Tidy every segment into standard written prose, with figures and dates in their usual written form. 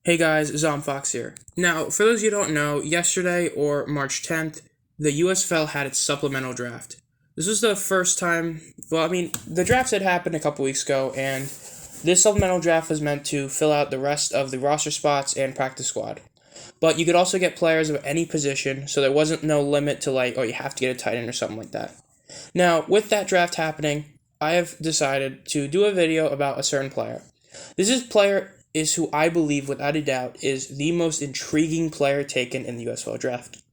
Hey guys, Zomfox here. Now, for those you don't know, yesterday or March 10th, the USFL had its supplemental draft. This was the first time, the drafts had happened a couple weeks ago, and this supplemental draft was meant to fill out the rest of the roster spots and practice squad. But you could also get players of any position, so there wasn't no limit to you have to get a tight end or something like that. Now, with that draft happening, I have decided to do a video about a certain player. This player is who I believe, without a doubt, is the most intriguing player taken in the USFL draft.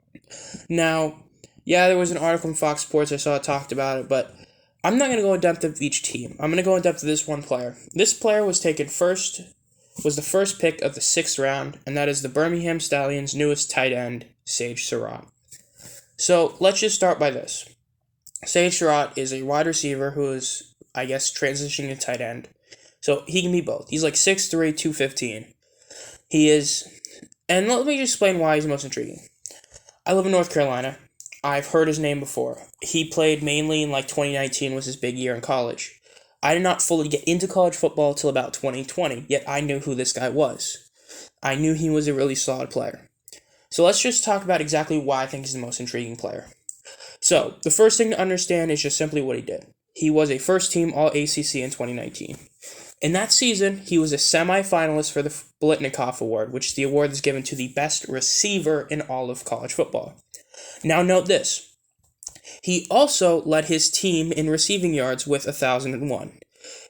Now, yeah, there was an article in Fox Sports I saw it talked about it, but I'm not going to go in depth of each team. I'm going to go in depth of this one player. This player was taken was the first pick of the 6th round, and that is the Birmingham Stallions' newest tight end, Saron. So, let's just start by this. Saron is a wide receiver who is, transitioning to tight end. So he can be both. He's like 6'3", 215. He is, and let me just explain why he's the most intriguing. I live in North Carolina. I've heard his name before. He played mainly in 2019 was his big year in college. I did not fully get into college football till about 2020, yet I knew who this guy was. I knew he was a really solid player. So let's just talk about exactly why I think he's the most intriguing player. So the first thing to understand is just simply what he did. He was a first-team All-ACC in 2019. In that season, he was a semi-finalist for the Blitnikoff Award, which is the award that's given to the best receiver in all of college football. Now note this. He also led his team in receiving yards with 1,001.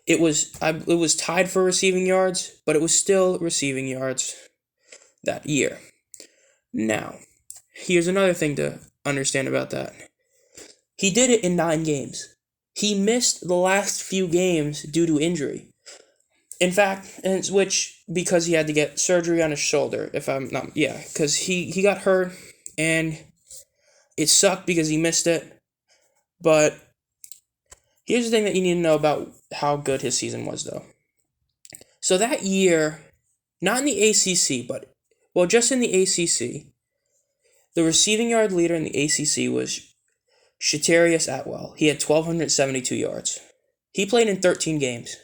It was tied for receiving yards, but it was still receiving yards that year. Now, here's another thing to understand about that. He did it in 9 games. He missed the last few games due to injury. In fact, because he had to get surgery on his shoulder, because he got hurt, and it sucked because he missed it, but here's the thing that you need to know about how good his season was, though. So that year, not in the ACC, just in the ACC, the receiving yard leader in the ACC was Shatarius Atwell. He had 1,272 yards. He played in 13 games,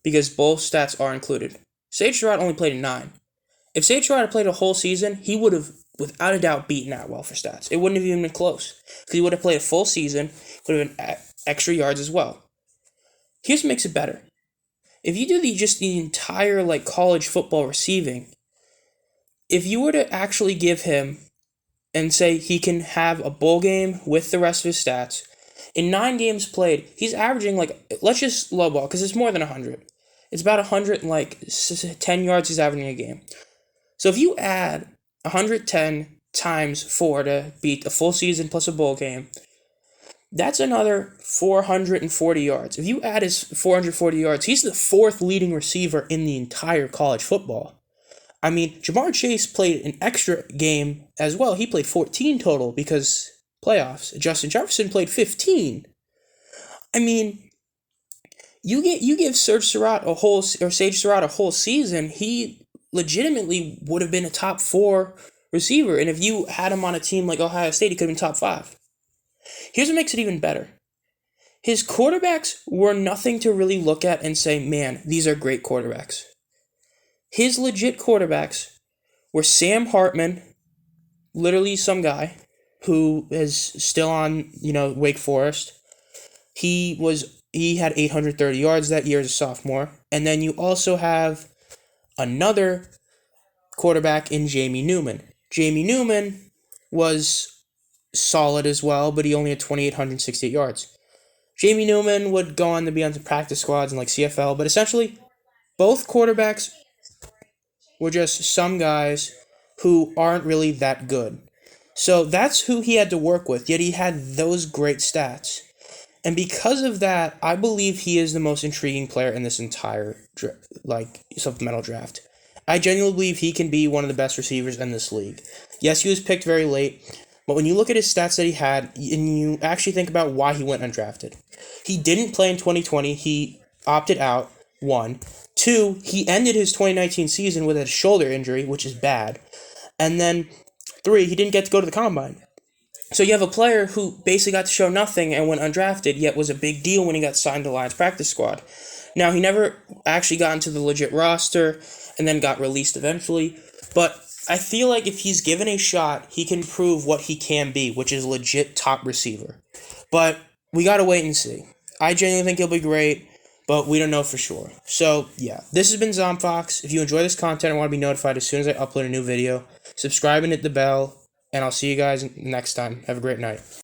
because both stats are included. Saron only played in 9. If Saron had played a whole season, he would have, without a doubt, beaten Atwell for stats. It wouldn't have even been close, because he would have played a full season, would have been extra yards as well. Here's what makes it better. If you do the entire college football receiving, if you were to actually give him and say he can have a bowl game with the rest of his stats, in 9 games played, he's averaging let's just lowball, because it's more than 100. It's about 110 yards he's averaging a game. So if you add 110 times 4 to beat a full season plus a bowl game, that's another 440 yards. If you add his 440 yards, he's the 4th leading receiver in the entire college football. Jamar Chase played an extra game as well. He played 14 total because playoffs. Justin Jefferson played 15. You give Sage Surratt a whole season, he legitimately would have been a top 4 receiver. And if you had him on a team like Ohio State, he could have been top 5. Here's what makes it even better. His quarterbacks were nothing to really look at and say, man, these are great quarterbacks. His legit quarterbacks were Sam Hartman, literally some guy who is still on, Wake Forest. He had 830 yards that year as a sophomore. And then you also have another quarterback in Jamie Newman. Jamie Newman was solid as well, but he only had 2,868 yards. Jamie Newman would go on to be on the practice squads and CFL, but essentially both quarterbacks were just some guys who aren't really that good. So that's who he had to work with, yet he had those great stats. And because of that, I believe he is the most intriguing player in this entire supplemental draft. I genuinely believe he can be one of the best receivers in this league. Yes, he was picked very late, but when you look at his stats that he had, and you actually think about why he went undrafted. He didn't play in 2020. He opted out, 1. 2, he ended his 2019 season with a shoulder injury, which is bad. And then 3, he didn't get to go to the combine. So you have a player who basically got to show nothing and went undrafted, yet was a big deal when he got signed to the Lions practice squad. Now, he never actually got into the legit roster, and then got released eventually. But I feel like if he's given a shot, he can prove what he can be, which is legit top receiver. But we gotta wait and see. I genuinely think he'll be great, but we don't know for sure. So, yeah. This has been Zomfox. If you enjoy this content and want to be notified as soon as I upload a new video, subscribe and hit the bell, and I'll see you guys next time. Have a great night.